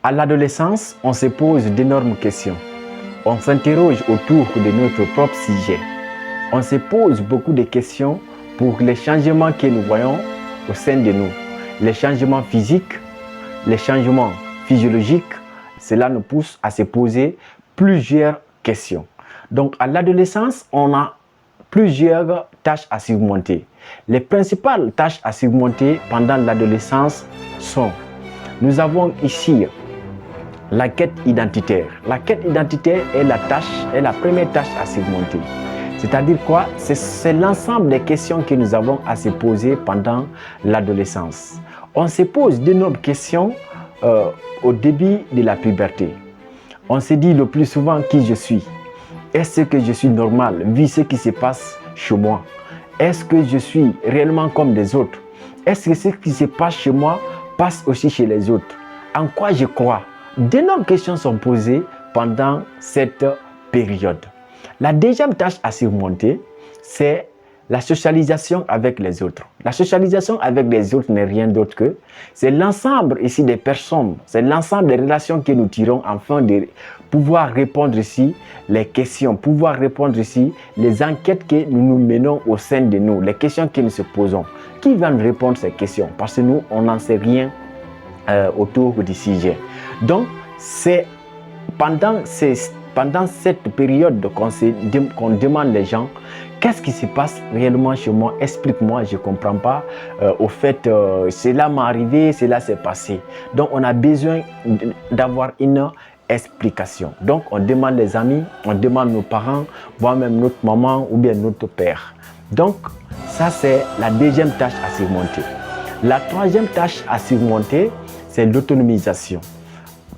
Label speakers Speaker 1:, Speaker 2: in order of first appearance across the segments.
Speaker 1: À l'adolescence, on se pose d'énormes questions. On s'interroge autour de notre propre sujet. On se pose beaucoup de questions pour les changements que nous voyons au sein de nous. Les changements physiques, les changements physiologiques, cela nous pousse à se poser plusieurs questions. Donc à l'adolescence, on a plusieurs tâches à surmonter. Les principales tâches à surmonter pendant l'adolescence sont, nous avons ici la quête identitaire. La quête identitaire est la première tâche à surmonter. C'est-à-dire quoi? C'est l'ensemble des questions que nous avons à se poser pendant l'adolescence. On se pose d'énormes questions au début de la puberté. On se dit le plus souvent qui je suis. Est-ce que je suis normal vu ce qui se passe chez moi? Est-ce que je suis réellement comme les autres? Est-ce que ce qui se passe chez moi passe aussi chez les autres? En quoi je crois? D'énormes questions sont posées pendant cette période. La deuxième tâche à surmonter, c'est la socialisation avec les autres. La socialisation avec les autres n'est rien d'autre que c'est l'ensemble ici des personnes, c'est l'ensemble des relations que nous tirons afin de pouvoir répondre ici les questions, pouvoir répondre ici les enquêtes que nous menons au sein de nous, les questions que nous se posons. Qui va nous répondre ces questions? Parce que nous, on n'en sait rien autour du sujet. Donc, c'est pendant cette période qu'on demande les gens, qu'est-ce qui se passe réellement chez moi? Explique-moi, je ne comprends pas. Au fait, cela m'est arrivé, cela s'est passé. Donc, on a besoin d'avoir une explication. Donc, on demande les amis, on demande nos parents, voire même notre maman ou bien notre père. Donc, ça, c'est la deuxième tâche à surmonter. La troisième tâche à surmonter, c'est l'autonomisation.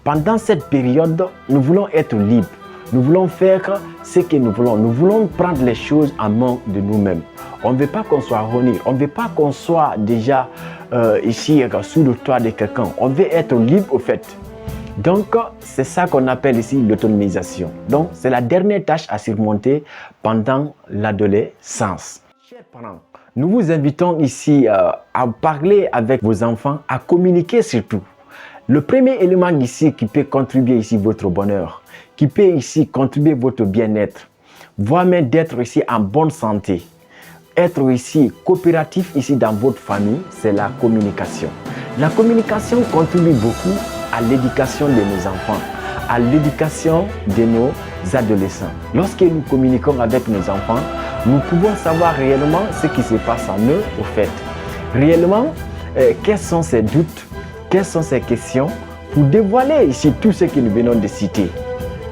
Speaker 1: Pendant cette période, nous voulons être libres. Nous voulons faire ce que nous voulons. Nous voulons prendre les choses en main de nous-mêmes. On ne veut pas qu'on soit rené. On ne veut pas qu'on soit déjà ici sous le toit de quelqu'un. On veut être libre au fait. Donc, c'est ça qu'on appelle ici l'autonomisation. Donc, c'est la dernière tâche à surmonter pendant l'adolescence. Chers parents, nous vous invitons ici à parler avec vos enfants, à communiquer surtout. Le premier élément ici qui peut contribuer ici votre bonheur, qui peut ici contribuer votre bien-être, voire même d'être ici en bonne santé, être ici coopératif ici dans votre famille, c'est la communication. La communication contribue beaucoup à l'éducation de nos enfants, à l'éducation de nos adolescents. Lorsque nous communiquons avec nos enfants, nous pouvons savoir réellement ce qui se passe en eux au fait. Réellement, quels sont ces doutes, quelles sont ces questions pour dévoiler ici tout ce que nous venons de citer.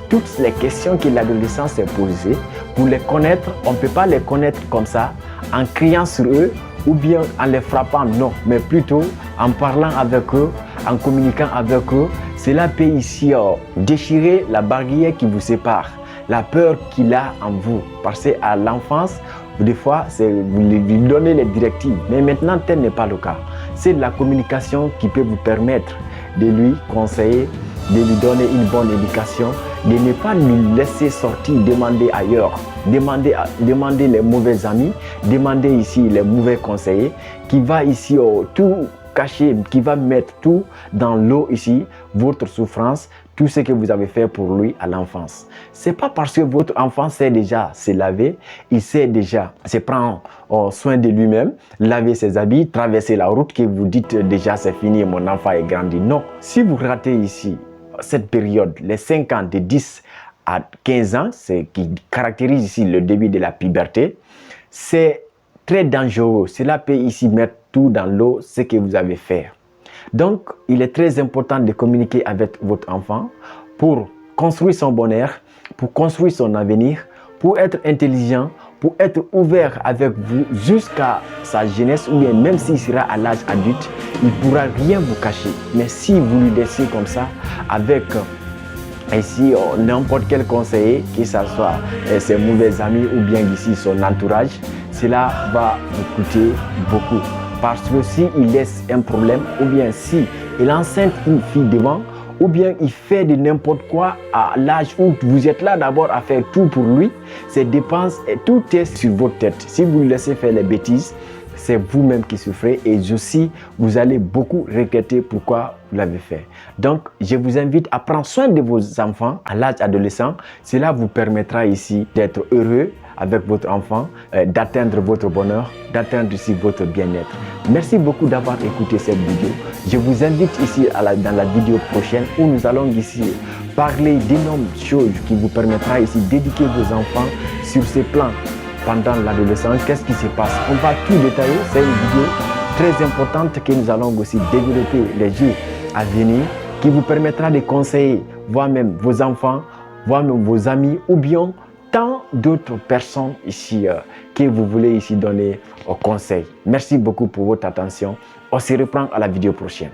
Speaker 1: Toutes les questions que l'adolescent s'est posées, pour les connaître, on ne peut pas les connaître comme ça, en criant sur eux ou bien en les frappant, non, mais plutôt en parlant avec eux, en communiquant avec eux. Cela peut ici déchirer la barrière qui vous sépare, la peur qu'il a en vous. Parce qu'à l'enfance, des fois, vous lui donnez les directives, mais maintenant, tel n'est pas le cas. C'est la communication qui peut vous permettre de lui conseiller, de lui donner une bonne éducation, de ne pas lui laisser sortir, demander ailleurs, demander les mauvais amis, demander ici les mauvais conseillers, qui va ici tout cacher, qui va mettre tout dans l'eau ici, votre souffrance, tout ce que vous avez fait pour lui à l'enfance. C'est pas parce que votre enfant sait déjà se laver, il sait déjà se prendre soin de lui-même, laver ses habits, traverser la route, que vous dites déjà c'est fini, mon enfant est grandi. Non, si vous ratez ici cette période, les 5 ans de 10 à 15 ans, c'est qui caractérise ici le début de la puberté, c'est très dangereux. Cela peut ici mettre tout dans l'eau, ce que vous avez fait. Donc, il est très important de communiquer avec votre enfant pour construire son bonheur, pour construire son avenir, pour être intelligent, pour être ouvert avec vous jusqu'à sa jeunesse ou bien même s'il sera à l'âge adulte, il ne pourra rien vous cacher. Mais si vous lui laissez comme ça, avec ici n'importe quel conseiller, que ce soit ses mauvais amis ou bien ici son entourage, cela va vous coûter beaucoup. Parce que s'il laisse un problème, ou bien si il enceinte une fille devant, ou bien il fait de n'importe quoi à l'âge où vous êtes là d'abord à faire tout pour lui, ses dépenses, tout est sur votre tête. Si vous lui laissez faire les bêtises, c'est vous-même qui souffrez et aussi, vous allez beaucoup regretter pourquoi vous l'avez fait. Donc, je vous invite à prendre soin de vos enfants à l'âge adolescent. Cela vous permettra ici d'être heureux avec votre enfant, d'atteindre votre bonheur, d'atteindre ici votre bien-être. Merci beaucoup d'avoir écouté cette vidéo. Je vous invite ici dans la vidéo prochaine où nous allons ici parler d'énormes choses qui vous permettra ici d'éduquer vos enfants sur ces plans pendant l'adolescence. Qu'est-ce qui se passe? On va tout détailler. C'est une vidéo très importante que nous allons aussi développer les jours à venir qui vous permettra de conseiller voire même vos enfants, voire même vos amis ou bien tant d'autres personnes ici que vous voulez ici donner au conseil. Merci beaucoup pour votre attention. On se reprend à la vidéo prochaine.